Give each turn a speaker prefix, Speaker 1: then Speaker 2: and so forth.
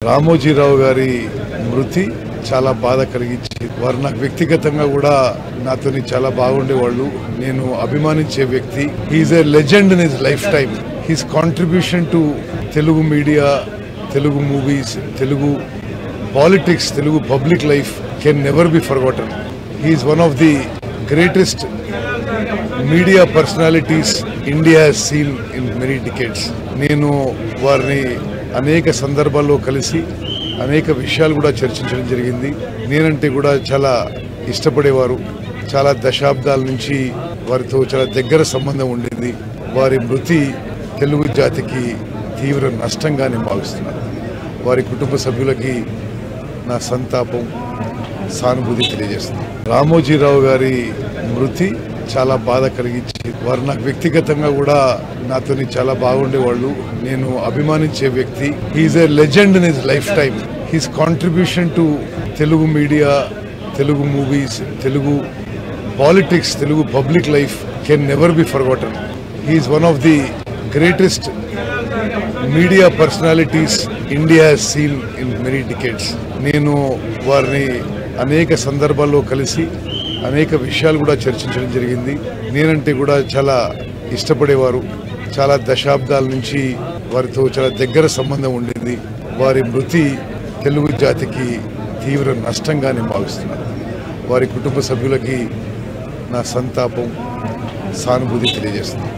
Speaker 1: రామోజీరావు గారి మృతి చాలా బాధ కలిగించి వారు నాకు వ్యక్తిగతంగా కూడా నాతోని చాలా బాగుండేవాళ్ళు. నేను అభిమానించే వ్యక్తి. He's a legend in his life time. His contribution to Telugu media, Telugu movies, Telugu politics, Telugu public life can never be forgotten. He's one of the greatest media personalities India has seen in many decades. నేను వారిని అనేక సందర్భాల్లో కలిసి అనేక విషయాలు కూడా చర్చించడం జరిగింది. నేనంటే కూడా చాలా ఇష్టపడేవారు. చాలా దశాబ్దాల నుంచి వారితో చాలా దగ్గర సంబంధం ఉండేది. వారి మృతి తెలుగు జాతికి తీవ్ర నష్టంగా నేను భావిస్తున్నాను. వారి కుటుంబ సభ్యులకి నా సంతాపం, సానుభూతి తెలియజేస్తున్నాను. రామోజీరావు గారి మృతి చాలా బాధ కలిగించి వారు నాకు వ్యక్తిగతంగా కూడా నాతోని చాలా బాగుండేవాళ్ళు. నేను అభిమానించే వ్యక్తి. He's a legend in his life time. His contribution to Telugu media, Telugu movies, Telugu politics, Telugu public life can never be forgotten. He's one of the greatest media personalities India has seen in many decades. నేను వారిని అనేక సందర్భాల్లో కలిసి అనేక విషయాలు కూడా చర్చించడం జరిగింది. నేనంటే కూడా చాలా ఇష్టపడేవారు. చాలా దశాబ్దాల నుంచి వారితో చాలా దగ్గర సంబంధం ఉండేది. వారి మృతి తెలుగు జాతికి తీవ్ర నష్టంగా నేను భావిస్తున్నాను. వారి కుటుంబ సభ్యులకి నా సంతాపం, సానుభూతి తెలియజేస్తున్నాను.